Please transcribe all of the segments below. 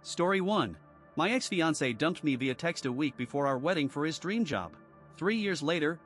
Story 1. My ex-fiancé dumped me via text a week before our wedding for his dream job. 3 years later,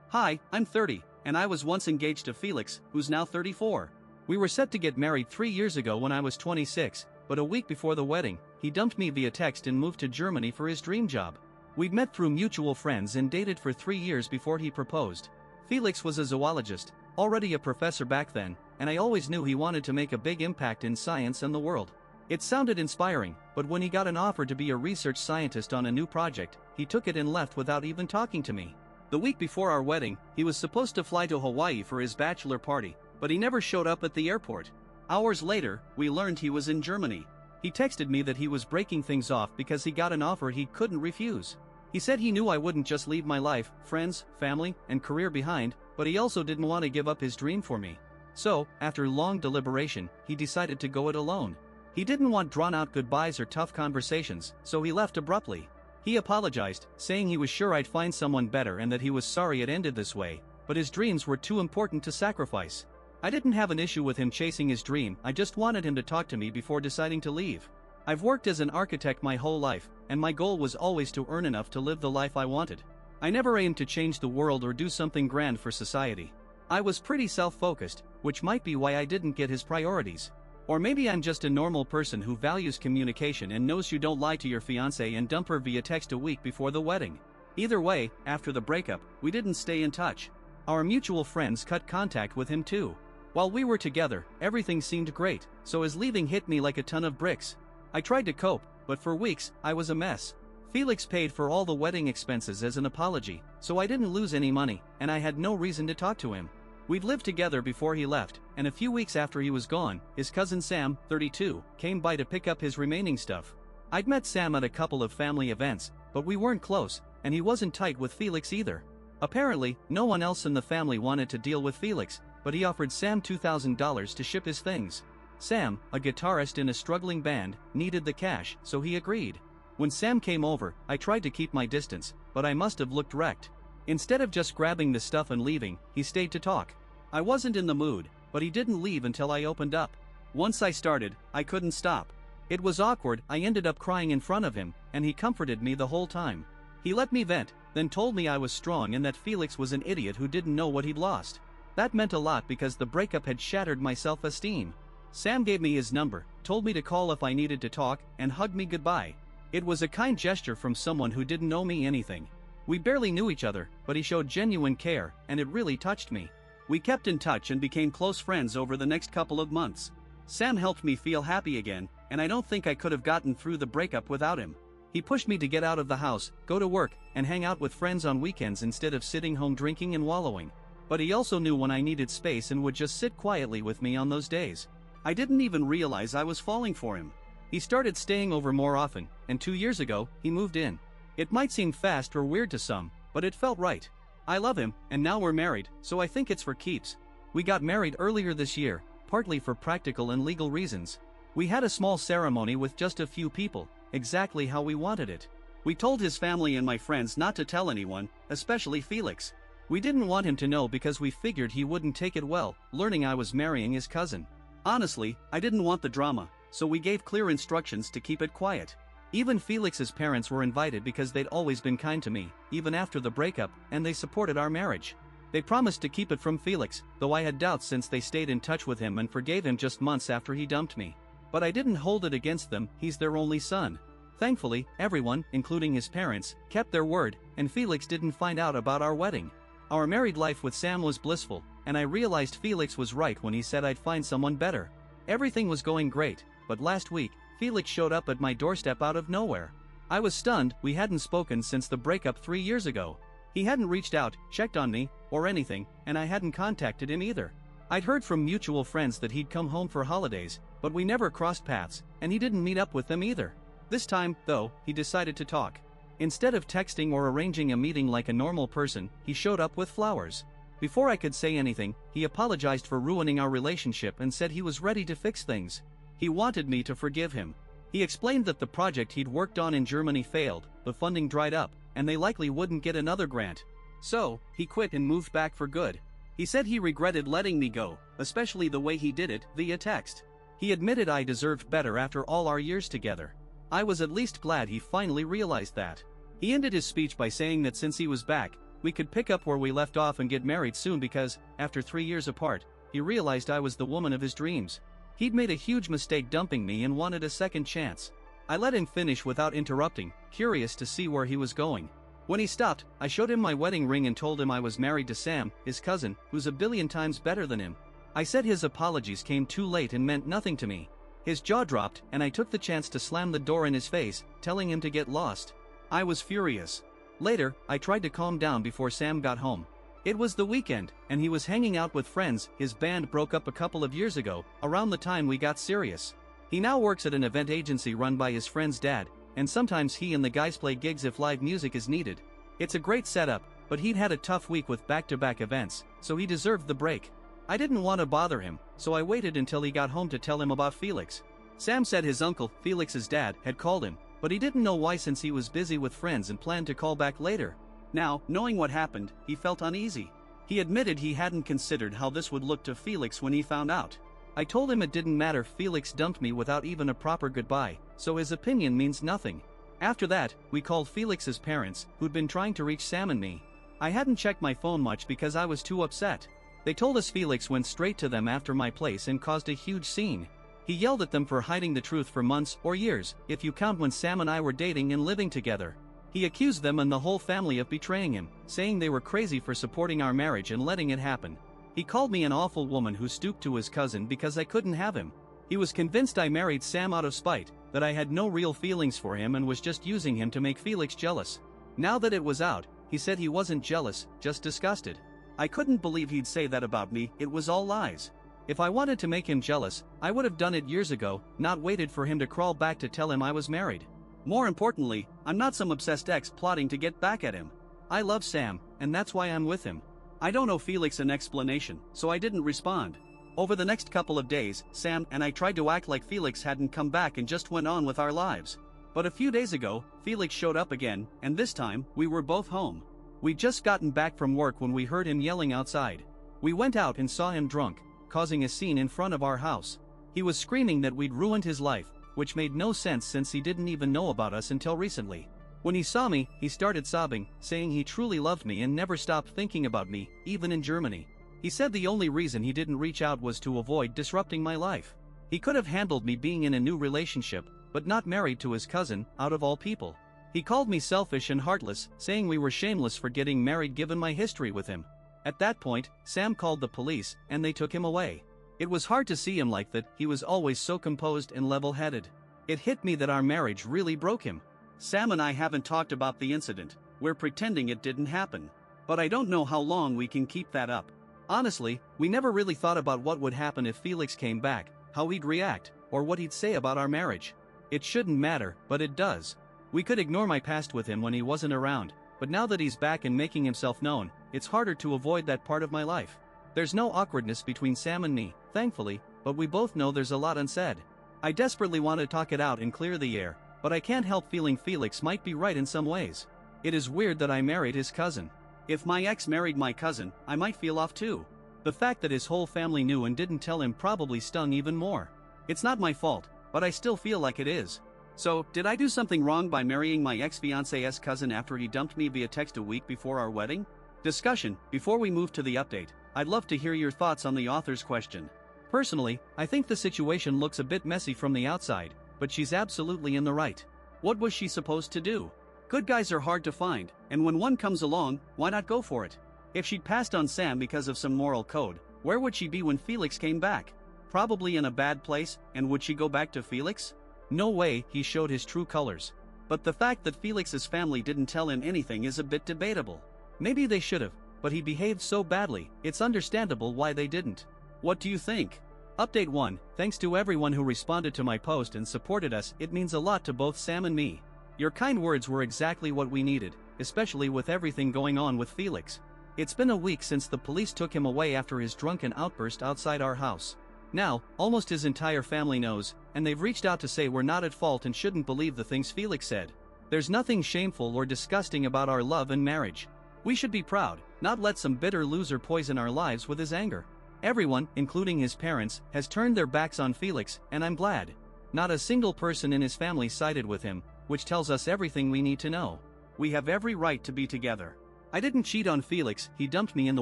Hi, I'm 30, and I was once engaged to Felix, who's now 34. We were set to get married 3 years ago when I was 26, but a week before the wedding, he dumped me via text and moved to Germany for his dream job. We'd met through mutual friends and dated for 3 years before he proposed. Felix was a zoologist, already a professor back then, and I always knew he wanted to make a big impact in science and the world. It sounded inspiring, but when he got an offer to be a research scientist on a new project, he took it and left without even talking to me. The week before our wedding, he was supposed to fly to Hawaii for his bachelor party, but he never showed up at the airport. Hours later, we learned he was in Germany. He texted me that he was breaking things off because he got an offer he couldn't refuse. He said he knew I wouldn't just leave my life, friends, family, and career behind, but he also didn't want to give up his dream for me. So, after long deliberation, he decided to go it alone. He didn't want drawn-out goodbyes or tough conversations, so he left abruptly. He apologized, saying he was sure I'd find someone better and that he was sorry it ended this way, but his dreams were too important to sacrifice. I didn't have an issue with him chasing his dream, I just wanted him to talk to me before deciding to leave. I've worked as an architect my whole life, and my goal was always to earn enough to live the life I wanted. I never aimed to change the world or do something grand for society. I was pretty self-focused, which might be why I didn't get his priorities. Or maybe I'm just a normal person who values communication and knows you don't lie to your fiancé and dump her via text a week before the wedding. Either way, after the breakup, we didn't stay in touch. Our mutual friends cut contact with him too. While we were together, everything seemed great, so his leaving hit me like a ton of bricks. I tried to cope, but for weeks, I was a mess. Felix paid for all the wedding expenses as an apology, so I didn't lose any money, and I had no reason to talk to him. We'd lived together before he left, and a few weeks after he was gone, his cousin Sam, 32, came by to pick up his remaining stuff. I'd met Sam at a couple of family events, but we weren't close, and he wasn't tight with Felix either. Apparently, no one else in the family wanted to deal with Felix, but he offered Sam $2,000 to ship his things. Sam, a guitarist in a struggling band, needed the cash, so he agreed. When Sam came over, I tried to keep my distance, but I must have looked wrecked. Instead of just grabbing the stuff and leaving, he stayed to talk. I wasn't in the mood, but he didn't leave until I opened up. Once I started, I couldn't stop. It was awkward, I ended up crying in front of him, and he comforted me the whole time. He let me vent, then told me I was strong and that Felix was an idiot who didn't know what he'd lost. That meant a lot because the breakup had shattered my self-esteem. Sam gave me his number, told me to call if I needed to talk, and hugged me goodbye. It was a kind gesture from someone who didn't know me anything. We barely knew each other, but he showed genuine care, and it really touched me. We kept in touch and became close friends over the next couple of months. Sam helped me feel happy again, and I don't think I could have gotten through the breakup without him. He pushed me to get out of the house, go to work, and hang out with friends on weekends instead of sitting home drinking and wallowing. But he also knew when I needed space and would just sit quietly with me on those days. I didn't even realize I was falling for him. He started staying over more often, and 2 years ago, he moved in. It might seem fast or weird to some, but it felt right. I love him, and now we're married, so I think it's for keeps. We got married earlier this year, partly for practical and legal reasons. We had a small ceremony with just a few people, exactly how we wanted it. We told his family and my friends not to tell anyone, especially Felix. We didn't want him to know because we figured he wouldn't take it well, learning I was marrying his cousin. Honestly, I didn't want the drama, so we gave clear instructions to keep it quiet. Even Felix's parents were invited because they'd always been kind to me, even after the breakup, and they supported our marriage. They promised to keep it from Felix, though I had doubts since they stayed in touch with him and forgave him just months after he dumped me. But I didn't hold it against them, he's their only son. Thankfully, everyone, including his parents, kept their word, and Felix didn't find out about our wedding. Our married life with Sam was blissful, and I realized Felix was right when he said I'd find someone better. Everything was going great, but last week, Felix showed up at my doorstep out of nowhere. I was stunned, we hadn't spoken since the breakup 3 years ago. He hadn't reached out, checked on me, or anything, and I hadn't contacted him either. I'd heard from mutual friends that he'd come home for holidays, but we never crossed paths, and he didn't meet up with them either. This time, though, he decided to talk. Instead of texting or arranging a meeting like a normal person, he showed up with flowers. Before I could say anything, he apologized for ruining our relationship and said he was ready to fix things. He wanted me to forgive him. He explained that the project he'd worked on in Germany failed, the funding dried up, and they likely wouldn't get another grant. So, he quit and moved back for good. He said he regretted letting me go, especially the way he did it, via text. He admitted I deserved better after all our years together. I was at least glad he finally realized that. He ended his speech by saying that since he was back, we could pick up where we left off and get married soon because, after 3 years apart, he realized I was the woman of his dreams. He'd made a huge mistake dumping me and wanted a second chance. I let him finish without interrupting, curious to see where he was going. When he stopped, I showed him my wedding ring and told him I was married to Sam, his cousin, who's a billion times better than him. I said his apologies came too late and meant nothing to me. His jaw dropped, and I took the chance to slam the door in his face, telling him to get lost. I was furious. Later, I tried to calm down before Sam got home. It was the weekend, and he was hanging out with friends. His band broke up a couple of years ago, around the time we got serious. He now works at an event agency run by his friend's dad, and sometimes he and the guys play gigs if live music is needed. It's a great setup, but he'd had a tough week with back-to-back events, so he deserved the break. I didn't want to bother him, so I waited until he got home to tell him about Felix. Sam said his uncle, Felix's dad, had called him, but he didn't know why since he was busy with friends and planned to call back later. Now, knowing what happened, he felt uneasy. He admitted he hadn't considered how this would look to Felix when he found out. I told him it didn't matter. Felix dumped me without even a proper goodbye, so his opinion means nothing. After that, we called Felix's parents, who'd been trying to reach Sam and me. I hadn't checked my phone much because I was too upset. They told us Felix went straight to them after my place and caused a huge scene. He yelled at them for hiding the truth for months or years, if you count when Sam and I were dating and living together. He accused them and the whole family of betraying him, saying they were crazy for supporting our marriage and letting it happen. He called me an awful woman who stooped to his cousin because I couldn't have him. He was convinced I married Sam out of spite, that I had no real feelings for him and was just using him to make Felix jealous. Now that it was out, he said he wasn't jealous, just disgusted. I couldn't believe he'd say that about me. It was all lies. If I wanted to make him jealous, I would have done it years ago, not waited for him to crawl back to tell him I was married. More importantly, I'm not some obsessed ex plotting to get back at him. I love Sam, and that's why I'm with him. I don't owe Felix an explanation, so I didn't respond. Over the next couple of days, Sam and I tried to act like Felix hadn't come back and just went on with our lives. But a few days ago, Felix showed up again, and this time, we were both home. We'd just gotten back from work when we heard him yelling outside. We went out and saw him drunk, causing a scene in front of our house. He was screaming that we'd ruined his life, which made no sense since he didn't even know about us until recently. When he saw me, he started sobbing, saying he truly loved me and never stopped thinking about me, even in Germany. He said the only reason he didn't reach out was to avoid disrupting my life. He could have handled me being in a new relationship, but not married to his cousin, out of all people. He called me selfish and heartless, saying we were shameless for getting married given my history with him. At that point, Sam called the police, and they took him away. It was hard to see him like that. He was always so composed and level-headed. It hit me that our marriage really broke him. Sam and I haven't talked about the incident. We're pretending it didn't happen. But I don't know how long we can keep that up. Honestly, we never really thought about what would happen if Felix came back, how he'd react, or what he'd say about our marriage. It shouldn't matter, but it does. We could ignore my past with him when he wasn't around, but now that he's back and making himself known, it's harder to avoid that part of my life. There's no awkwardness between Sam and me, thankfully, but we both know there's a lot unsaid. I desperately want to talk it out and clear the air, but I can't help feeling Felix might be right in some ways. It is weird that I married his cousin. If my ex married my cousin, I might feel off too. The fact that his whole family knew and didn't tell him probably stung even more. It's not my fault, but I still feel like it is. So, did I do something wrong by marrying my ex-fiancé's cousin after he dumped me via text a week before our wedding? Discussion. Before we move to the update, I'd love to hear your thoughts on the author's question. Personally, I think the situation looks a bit messy from the outside, but she's absolutely in the right. What was she supposed to do? Good guys are hard to find, and when one comes along, why not go for it? If she'd passed on Sam because of some moral code, where would she be when Felix came back? Probably in a bad place, and would she go back to Felix? No way. He showed his true colors. But the fact that Felix's family didn't tell him anything is a bit debatable. Maybe they should have, but he behaved so badly, it's understandable why they didn't. What do you think? Update 1. Thanks to everyone who responded to my post and supported us. It means a lot to both Sam and me. Your kind words were exactly what we needed, especially with everything going on with Felix. It's been a week since the police took him away after his drunken outburst outside our house. Now, almost his entire family knows, and they've reached out to say we're not at fault and shouldn't believe the things Felix said. There's nothing shameful or disgusting about our love and marriage. We should be proud, not let some bitter loser poison our lives with his anger. Everyone, including his parents, has turned their backs on Felix, and I'm glad. Not a single person in his family sided with him, which tells us everything we need to know. We have every right to be together. I didn't cheat on Felix, he dumped me in the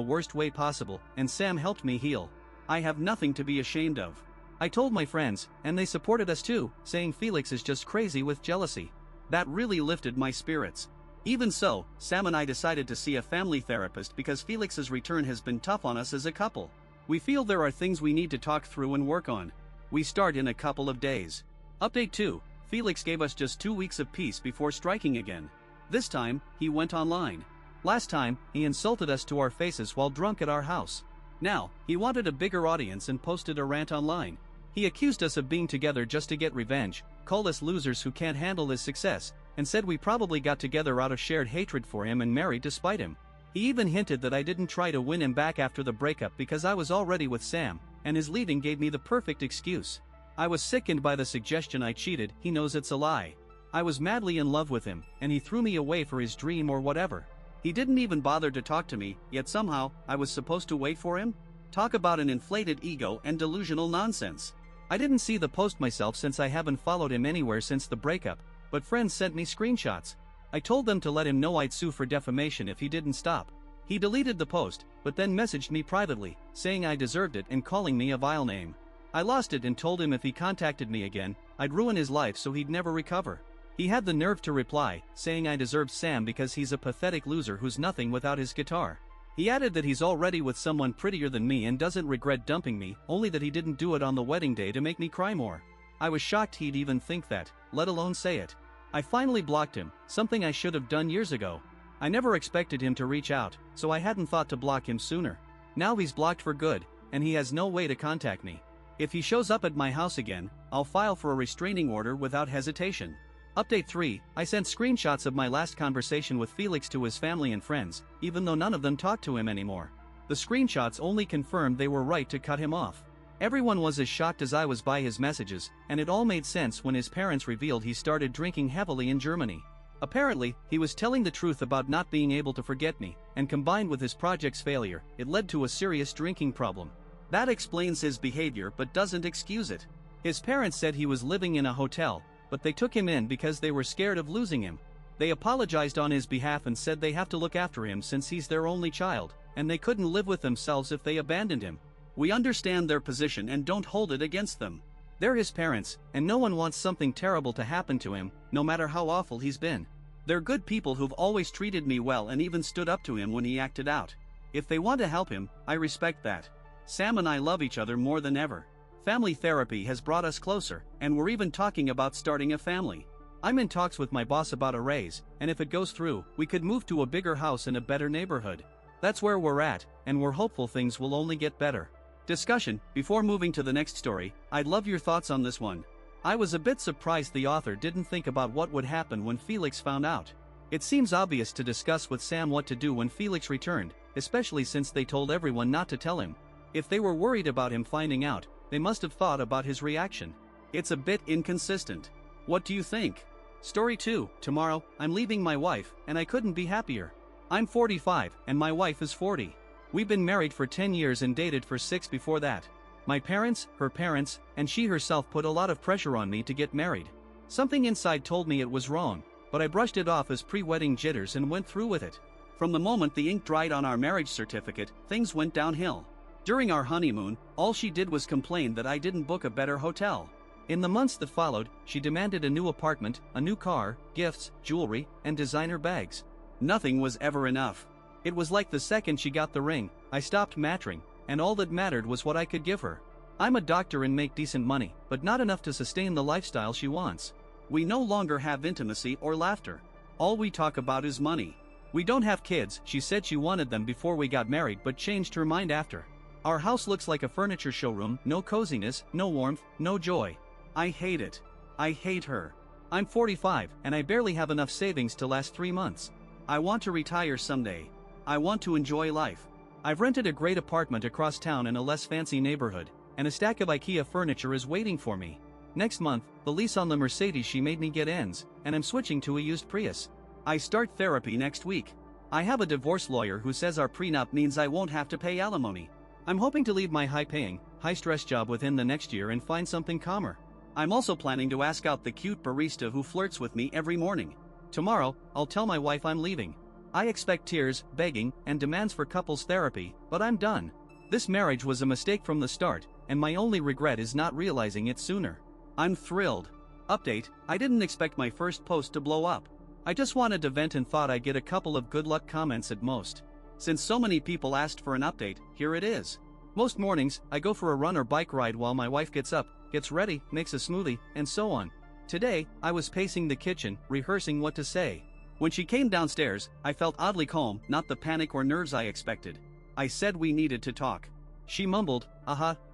worst way possible, and Sam helped me heal. I have nothing to be ashamed of. I told my friends, and they supported us too, saying Felix is just crazy with jealousy. That really lifted my spirits. Even so, Sam and I decided to see a family therapist because Felix's return has been tough on us as a couple. We feel there are things we need to talk through and work on. We start in a couple of days. Update 2. Felix gave us just 2 weeks of peace before striking again. This time, he went online. Last time, he insulted us to our faces while drunk at our house. Now, he wanted a bigger audience and posted a rant online. He accused us of being together just to get revenge, called us losers who can't handle his success, and said we probably got together out of shared hatred for him and married to spite him. He even hinted that I didn't try to win him back after the breakup because I was already with Sam, and his leaving gave me the perfect excuse. I was sickened by the suggestion I cheated. He knows it's a lie. I was madly in love with him, and he threw me away for his dream or whatever. He didn't even bother to talk to me, yet somehow, I was supposed to wait for him? Talk about an inflated ego and delusional nonsense. I didn't see the post myself since I haven't followed him anywhere since the breakup, but friends sent me screenshots. I told them to let him know I'd sue for defamation if he didn't stop. He deleted the post, but then messaged me privately, saying I deserved it and calling me a vile name. I lost it and told him if he contacted me again, I'd ruin his life so he'd never recover. He had the nerve to reply, saying I deserved Sam because he's a pathetic loser who's nothing without his guitar. He added that he's already with someone prettier than me and doesn't regret dumping me, only that he didn't do it on the wedding day to make me cry more. I was shocked he'd even think that, let alone say it. I finally blocked him, something I should have done years ago. I never expected him to reach out, so I hadn't thought to block him sooner. Now he's blocked for good, and he has no way to contact me. If he shows up at my house again, I'll file for a restraining order without hesitation. Update 3. I sent screenshots of my last conversation with Felix to his family and friends, even though none of them talked to him anymore. The screenshots only confirmed they were right to cut him off. Everyone was as shocked as I was by his messages, and it all made sense when his parents revealed he started drinking heavily in Germany. Apparently, he was telling the truth about not being able to forget me, and combined with his project's failure, it led to a serious drinking problem. That explains his behavior but doesn't excuse it. His parents said he was living in a hotel, but they took him in because they were scared of losing him. They apologized on his behalf and said they have to look after him since he's their only child, and they couldn't live with themselves if they abandoned him. We understand their position and don't hold it against them. They're his parents, and no one wants something terrible to happen to him, no matter how awful he's been. They're good people who've always treated me well and even stood up to him when he acted out. If they want to help him, I respect that. Sam and I love each other more than ever. Family therapy has brought us closer, and we're even talking about starting a family. I'm in talks with my boss about a raise, and if it goes through, we could move to a bigger house in a better neighborhood. That's where we're at, and we're hopeful things will only get better. Discussion. Before moving to the next story, I'd love your thoughts on this one. I was a bit surprised the author didn't think about what would happen when Felix found out. It seems obvious to discuss with Sam what to do when Felix returned, especially since they told everyone not to tell him. If they were worried about him finding out, they must have thought about his reaction. It's a bit inconsistent. What do you think? Story 2. Tomorrow, I'm leaving my wife, and I couldn't be happier. I'm 45, and my wife is 40. We've been married for 10 years and dated for 6 before that. My parents, her parents, and she herself put a lot of pressure on me to get married. Something inside told me it was wrong, but I brushed it off as pre-wedding jitters and went through with it. From the moment the ink dried on our marriage certificate, things went downhill. During our honeymoon, all she did was complain that I didn't book a better hotel. In the months that followed, she demanded a new apartment, a new car, gifts, jewelry, and designer bags. Nothing was ever enough. It was like the second she got the ring, I stopped mattering, and all that mattered was what I could give her. I'm a doctor and make decent money, but not enough to sustain the lifestyle she wants. We no longer have intimacy or laughter. All we talk about is money. We don't have kids. She said she wanted them before we got married but changed her mind after. Our house looks like a furniture showroom, no coziness, no warmth, no joy. I hate it. I hate her. I'm 45, and I barely have enough savings to last 3 months. I want to retire someday. I want to enjoy life. I've rented a great apartment across town in a less fancy neighborhood, and a stack of IKEA furniture is waiting for me. Next month, the lease on the Mercedes she made me get ends, and I'm switching to a used Prius. I start therapy next week. I have a divorce lawyer who says our prenup means I won't have to pay alimony. I'm hoping to leave my high-paying, high-stress job within the next year and find something calmer. I'm also planning to ask out the cute barista who flirts with me every morning. Tomorrow, I'll tell my wife I'm leaving. I expect tears, begging, and demands for couples therapy, but I'm done. This marriage was a mistake from the start, and my only regret is not realizing it sooner. I'm thrilled. Update: I didn't expect my first post to blow up. I just wanted to vent and thought I'd get a couple of good luck comments at most. Since so many people asked for an update, here it is. Most mornings, I go for a run or bike ride while my wife gets up, gets ready, makes a smoothie, and so on. Today, I was pacing the kitchen, rehearsing what to say. When she came downstairs, I felt oddly calm, not the panic or nerves I expected. I said we needed to talk. She mumbled,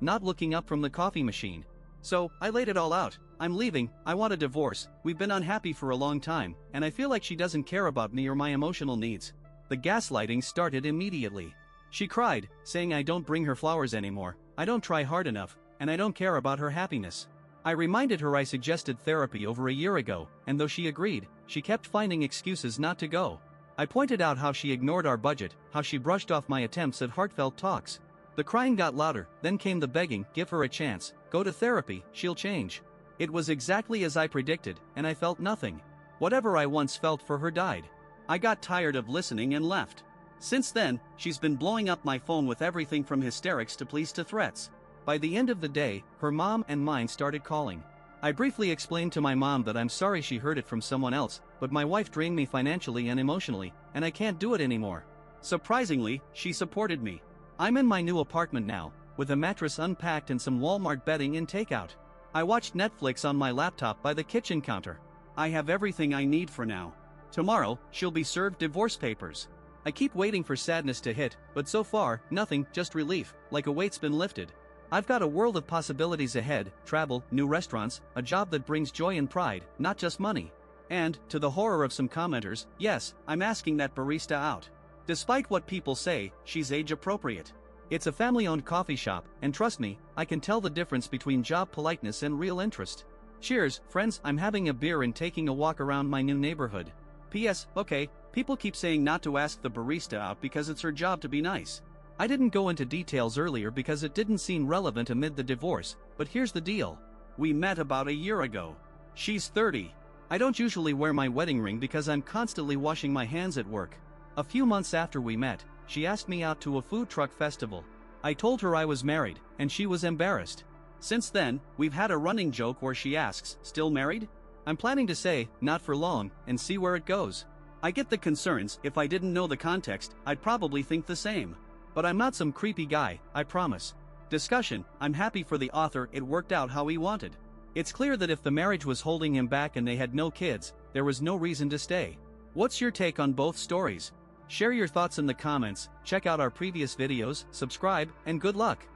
not looking up from the coffee machine. So, I laid it all out. I'm leaving, I want a divorce, we've been unhappy for a long time, and I feel like she doesn't care about me or my emotional needs. The gaslighting started immediately. She cried, saying I don't bring her flowers anymore, I don't try hard enough, and I don't care about her happiness. I reminded her I suggested therapy over a year ago, and though she agreed, she kept finding excuses not to go. I pointed out how she ignored our budget, how she brushed off my attempts at heartfelt talks. The crying got louder, then came the begging, give her a chance, go to therapy, she'll change. It was exactly as I predicted, and I felt nothing. Whatever I once felt for her died. I got tired of listening and left. Since then, she's been blowing up my phone with everything from hysterics to pleas to threats. By the end of the day, her mom and mine started calling. I briefly explained to my mom that I'm sorry she heard it from someone else, but my wife drained me financially and emotionally, and I can't do it anymore. Surprisingly, she supported me. I'm in my new apartment now, with a mattress unpacked and some Walmart bedding in takeout. I watched Netflix on my laptop by the kitchen counter. I have everything I need for now. Tomorrow, she'll be served divorce papers. I keep waiting for sadness to hit, but so far, nothing, just relief, like a weight's been lifted. I've got a world of possibilities ahead, travel, new restaurants, a job that brings joy and pride, not just money. And, to the horror of some commenters, yes, I'm asking that barista out. Despite what people say, she's age appropriate. It's a family-owned coffee shop, and trust me, I can tell the difference between job politeness and real interest. Cheers, friends, I'm having a beer and taking a walk around my new neighborhood. P.S. Okay, people keep saying not to ask the barista out because it's her job to be nice. I didn't go into details earlier because it didn't seem relevant amid the divorce, but here's the deal. We met about a year ago. She's 30. I don't usually wear my wedding ring because I'm constantly washing my hands at work. A few months after we met, she asked me out to a food truck festival. I told her I was married, and she was embarrassed. Since then, we've had a running joke where she asks, still married? I'm planning to say, not for long, and see where it goes. I get the concerns. If I didn't know the context, I'd probably think the same. But I'm not some creepy guy, I promise. Discussion: I'm happy for the author, it worked out how he wanted. It's clear that if the marriage was holding him back and they had no kids, there was no reason to stay. What's your take on both stories? Share your thoughts in the comments, check out our previous videos, subscribe, and good luck!